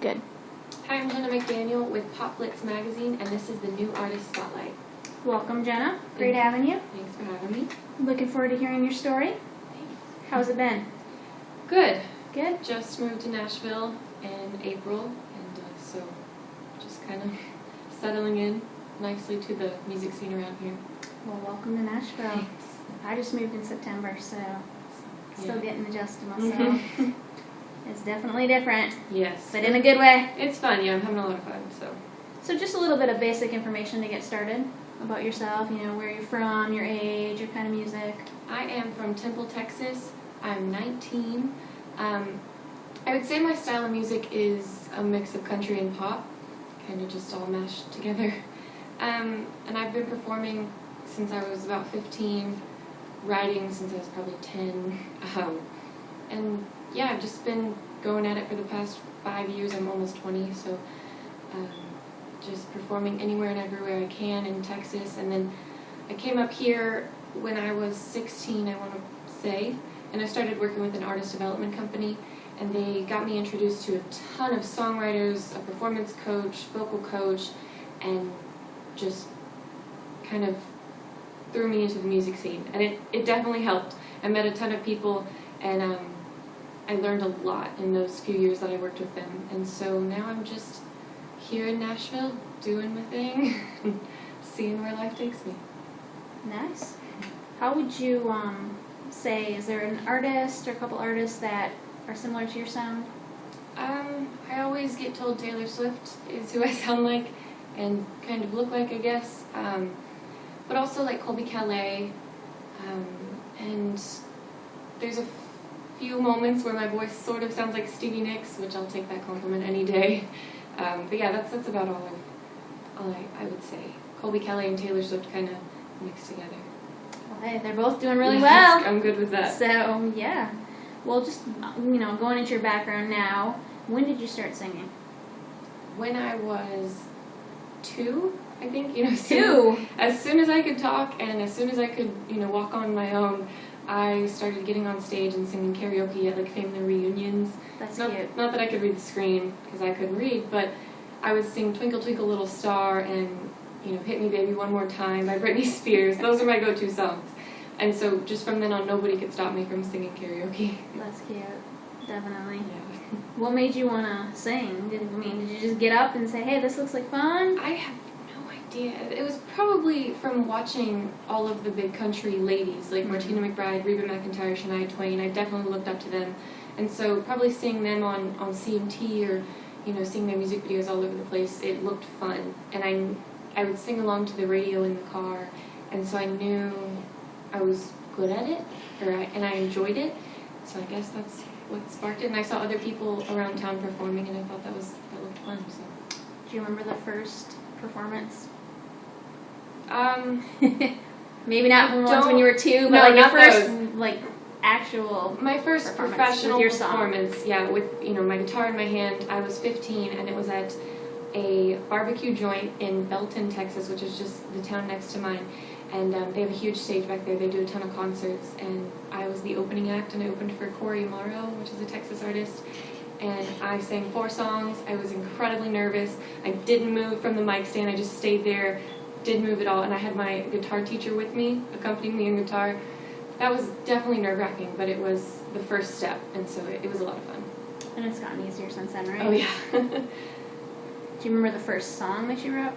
Good. Hi, I'm Jenna McDaniel with Pop Blitz magazine, and this is the New Artist Spotlight. Welcome, Jenna. Great having you. Thanks for having me. Looking forward to hearing your story. Thanks. How's it been? Good. Good? Just moved to Nashville in April, and so just kind of settling in nicely to the music scene around here. Well, welcome to Nashville. Thanks. I just moved in September, so still Yeah. getting adjusted myself. It's definitely different, Yes. but in a good way. It's fun, yeah, I'm having a lot of fun, so. So just a little bit of basic information to get started about yourself, where you're from, your age, your kind of music. I am from Temple, Texas. I'm 19. I would say my style of music is a mix of country and pop, kind of just all mashed together. And I've been performing since I was about 15, writing since I was probably 10. And yeah, I've just been going at it for the past 5 years. I'm almost 20, so just performing anywhere and everywhere I can in Texas. And then I came up here when I was 16, I want to say, and I started working with an artist development company, and they got me introduced to a ton of songwriters, a performance coach, vocal coach, and just kind of threw me into the music scene. And it definitely helped. I met a ton of people, and I learned a lot in those few years that I worked with them. And so now I'm just here in Nashville doing my thing, seeing where life takes me. Nice. How would you say, is there an artist or a couple artists that are similar to your sound? I always get told Taylor Swift is who I sound like and kind of look like, I guess. But also like Colby Calais. And there's a few moments where my voice sort of sounds like Stevie Nicks, which I'll take that compliment any day. But yeah, that's about all I would say. Colby Calais and Taylor Swift kind of mixed together. Well, hey, they're both doing really Yes, well. I'm good with that. So, yeah. Well, just, going into your background now, when did you start singing? When I was 2, I think, as soon as I could talk and as soon as I could, walk on my own, I started getting on stage and singing karaoke at like family reunions. That's not, cute. Not that I could read the screen because I couldn't read, but I would sing Twinkle Twinkle Little Star and Hit Me Baby One More Time by Britney Spears. Those are my go-to songs. And so just from then on, nobody could stop me from singing karaoke. That's cute. Definitely. Yeah. What made you want to sing? Did you just get up and say, hey, this looks like fun? I have no idea. It was probably from watching all of the big country ladies, like Martina McBride, Reba McEntire, Shania Twain. I definitely looked up to them. And so probably seeing them on CMT or, seeing their music videos all over the place, it looked fun. And I would sing along to the radio in the car, and so I knew I was good at it, and I enjoyed it. So I guess that's what sparked it. And I saw other people around town performing, and I thought that looked fun. So. Do you remember the first performance? Maybe not the ones when you were 2, but no, like your not first those. Actual. My first professional with your song. performance, yeah, with my guitar in my hand. I was 15, and it was at a barbecue joint in Belton, Texas, which is just the town next to mine. And they have a huge stage back there. They do a ton of concerts. And I was the opening act, and I opened for Corey Morrow, which is a Texas artist. And I sang 4 songs. I was incredibly nervous. I didn't move from the mic stand. I just stayed there, didn't move at all. And I had my guitar teacher with me, accompanying me on guitar. That was definitely nerve-wracking, but it was the first step. And so it was a lot of fun. And it's gotten easier since then, right? Oh, yeah. Do you remember the first song that you wrote?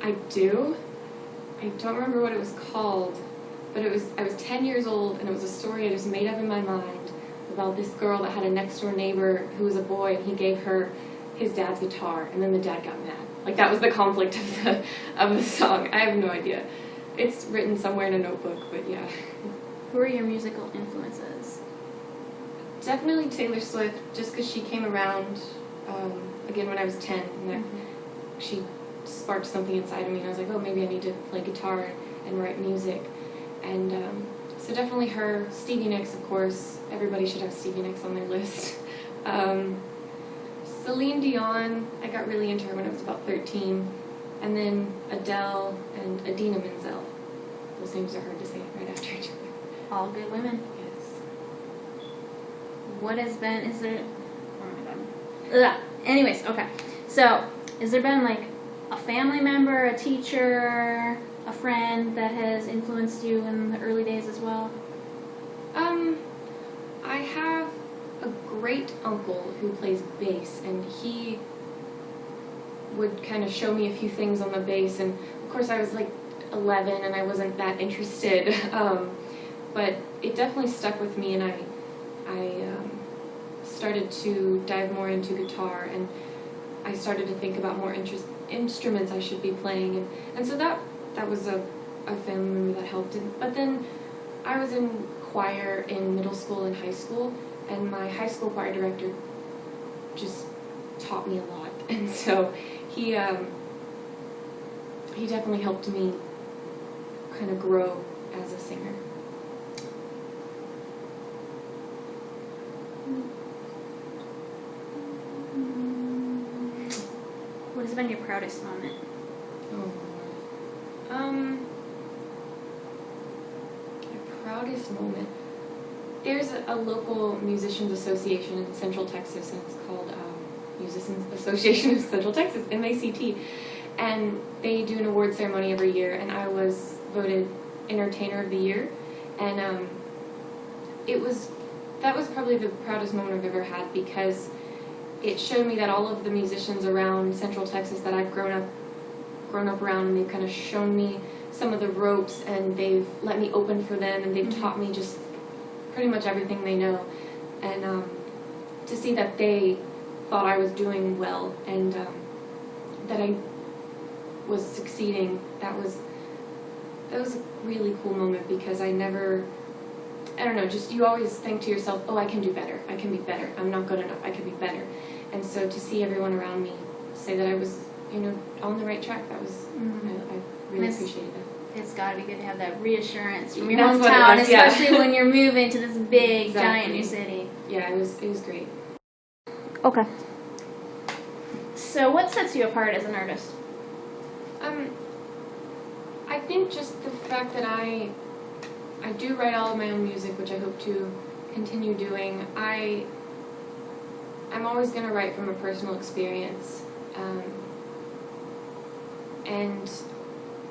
I do. I don't remember what it was called, but I was 10 years old, and it was a story I just made up in my mind about this girl that had a next-door neighbor who was a boy, and he gave her his dad's guitar, and then the dad got mad. Like, that was the conflict of the song. I have no idea. It's written somewhere in a notebook, but yeah. Who are your musical influences? Definitely Taylor Swift, just because she came around, again, when I was 10, and she sparked something inside of me, and I was like, oh, maybe I need to play guitar and write music. And so definitely her. Stevie Nicks, of course. Everybody should have Stevie Nicks on their list. Celine Dion, I got really into her when I was about 13. And then Adele and Idina Menzel. Those names are hard to say right after each other. All good women. Yes. What has been, Anyways, okay. So, has there been like a family member, a teacher, a friend that has influenced you in the early days as well? I have a great uncle who plays bass, and he would kind of show me a few things on the bass, and of course I was like 11 and I wasn't that interested, but it definitely stuck with me, and I started to dive more into guitar, and I started to think about more instruments I should be playing, and so that was a family member that helped. But then I was in choir in middle school and high school, and my high school choir director just taught me a lot, and so he definitely helped me kind of grow as a singer. What has been your proudest moment? Oh, my proudest moment. There's a local musicians association in Central Texas, and it's called Musicians Association of Central Texas, MACT, and they do an award ceremony every year, and I was voted Entertainer of the Year, and that was probably the proudest moment I've ever had, because it showed me that all of the musicians around Central Texas that I've grown up around, and they've kind of shown me some of the ropes, and they've let me open for them, and they've taught me just pretty much everything they know, and to see that they thought I was doing well, and that I was succeeding, that was a really cool moment, because I don't know, just you always think to yourself, oh, I can do better, I can be better, I'm not good enough, I can be better. And so to see everyone around me say that I was, on the right track, that was, I really appreciated that. It's got to be good to have that reassurance from your That's what it hometown, was, yeah. especially when you're moving to this big, giant Exactly. new city. Yeah, it was great. Okay. So what sets you apart as an artist? I think just the fact that I do write all of my own music, which I hope to continue doing. I'm always going to write from a personal experience, and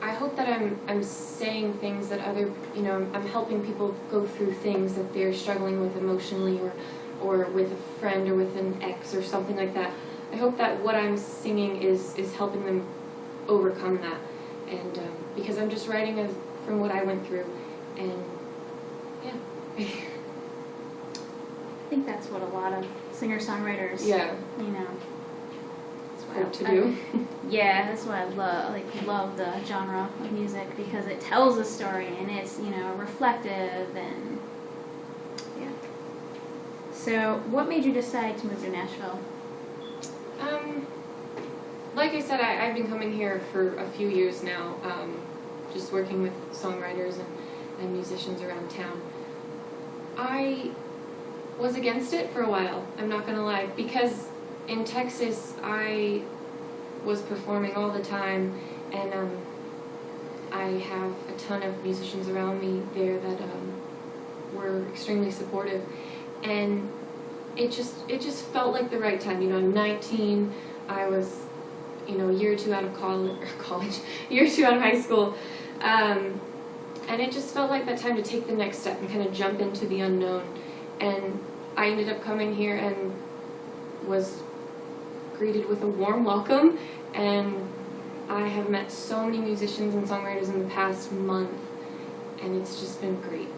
I hope that I'm saying things that I'm helping people go through things that they're struggling with emotionally, or with a friend, or with an ex, or something like that. I hope that what I'm singing is helping them overcome that, and because I'm just writing from what I went through, and yeah. I think that's what a lot of singer-songwriters, Yeah. That's what Hope to do. Yeah, that's why I love the genre of music, because it tells a story, and it's, reflective, and yeah. So, what made you decide to move to Nashville? Like I said, I've been coming here for a few years now, just working with songwriters and musicians around town. I was against it for a while, I'm not going to lie, because in Texas I was performing all the time, and I have a ton of musicians around me there that were extremely supportive, and it just felt like the right time. I'm 19, I was a year or two out of college, a year or two out of high school, and it just felt like that time to take the next step and kind of jump into the unknown. And I ended up coming here and was greeted with a warm welcome, and I have met so many musicians and songwriters in the past month, and it's just been great.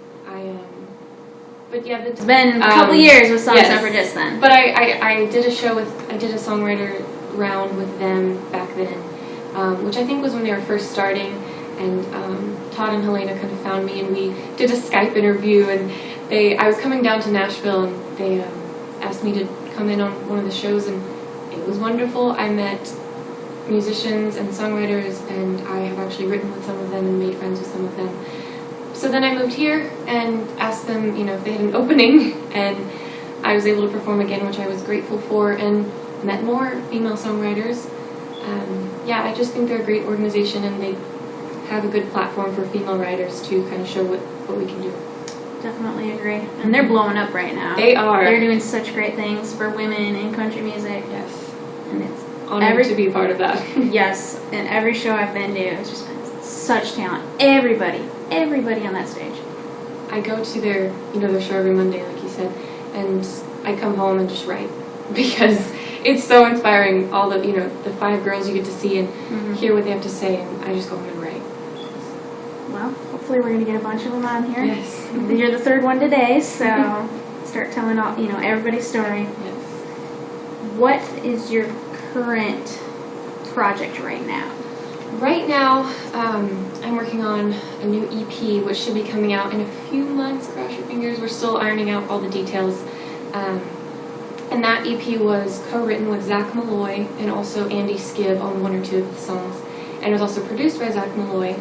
But yeah, it's been a couple years with Song Suffragists then. But I did a songwriter round with them back then, which I think was when they were first starting, and Todd and Helena kind of found me, and we did a Skype interview, and I was coming down to Nashville, and they asked me to come in on one of the shows, and it was wonderful. I met musicians and songwriters, and I have actually written with some of them and made friends with some of them. So then I moved here and asked them, if they had an opening, and I was able to perform again, which I was grateful for, and met more female songwriters. I just think they're a great organization, and they have a good platform for female writers to kind of show what we can do. Definitely agree. And they're blowing up right now. They are. They're doing such great things for women in country music. Yes. and it's Honored to be a part of that. yes, and every show I've been to, it's just been such talent. Everybody on that stage. I go to their show every Monday, like you said, and I come home and just write because it's so inspiring. All the the 5 girls you get to see and hear what they have to say, and I just go home and write. Well, hopefully we're gonna get a bunch of them on here. Yes. You're the 3rd one today, so start telling all everybody's story. Yes. What is your current project right now? Right now, I'm working on a new EP, which should be coming out in a few months. Cross your fingers. We're still ironing out all the details. And that EP was co-written with Zach Malloy and also Andy Skibb on 1 or 2 of the songs. And it was also produced by Zach Malloy.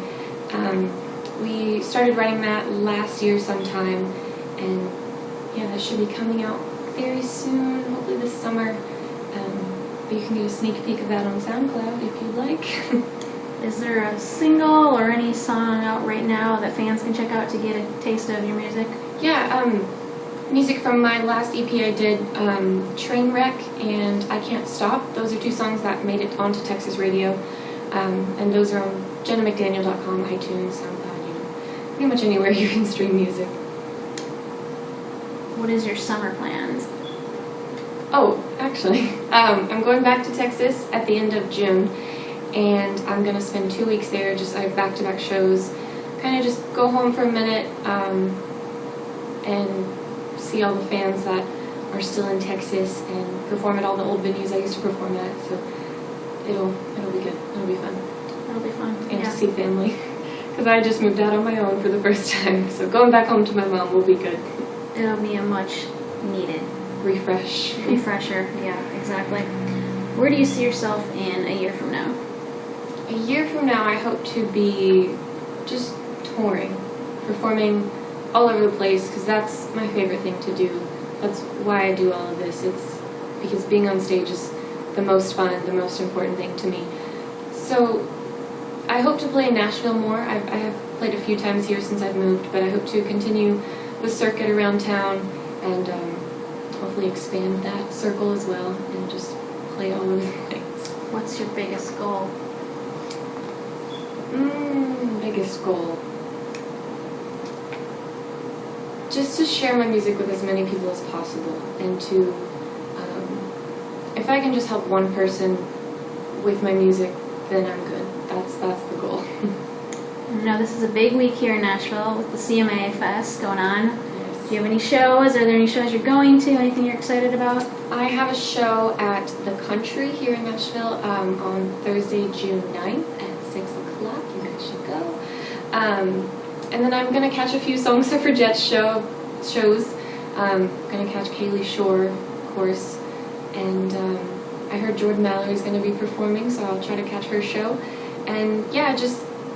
We started writing that last year sometime. And yeah, that should be coming out very soon, hopefully this summer. But you can get a sneak peek of that on SoundCloud if you'd like. Is there a single or any song out right now that fans can check out to get a taste of your music? Yeah, music from my last EP I did, Trainwreck and I Can't Stop. Those are 2 songs that made it onto Texas radio. And those are on JennaMcDaniel.com, iTunes, SoundCloud, pretty much anywhere you can stream music. What is your summer plans? Oh, actually, I'm going back to Texas at the end of June. And I'm going to spend 2 weeks there. I have back-to-back shows. Kind of just go home for a minute and see all the fans that are still in Texas and perform at all the old venues I used to perform at. So it'll be good. It'll be fun. It'll be fun. And to see family. Because I just moved out on my own for the first time. So going back home to my mom will be good. It'll be a much needed refresher. Yeah, exactly. Where do you see yourself in a year from now? A year from now, I hope to be just touring, performing all over the place, because that's my favorite thing to do. That's why I do all of this. It's because being on stage is the most fun, the most important thing to me. So I hope to play in Nashville more. I have played a few times here since I've moved, but I hope to continue the circuit around town and hopefully expand that circle as well and just play all over the place. What's your biggest goal? Biggest goal. Just to share my music with as many people as possible, and to, if I can just help one person with my music, then I'm good. That's the goal. Now this is a big week here in Nashville with the CMA Fest going on. Yes. Do you have any shows? Are there any shows you're going to? Anything you're excited about? I have a show at The Country here in Nashville on Thursday, June 9th at 6 o'clock. You guys should go. And then I'm going to catch a few Song Suffragettes shows. I'm going to catch Kaylee Shore, of course. And I heard Jordan Mallory's going to be performing, so I'll try to catch her show. And yeah,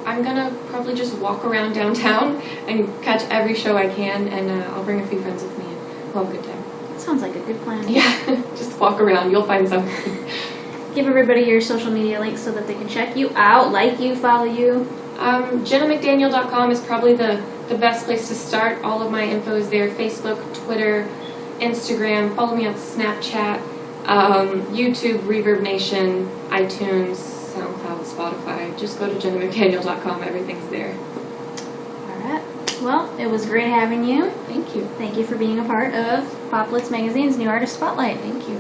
I'm going to probably just walk around downtown and catch every show I can, and I'll bring a few friends with me, and we'll have a good time. Sounds like a good plan. Yeah, just walk around. You'll find something. Give everybody your social media links so that they can check you out, like you, follow you. JennaMcDaniel.com is probably the best place to start. All of my info is there. Facebook, Twitter, Instagram. Follow me on Snapchat, YouTube, Reverb Nation, iTunes, SoundCloud, Spotify. Just go to JennaMcDaniel.com. Everything's there. All right. Well, it was great having you. Thank you. Thank you for being a part of Pop Blitz Magazine's New Artist Spotlight. Thank you.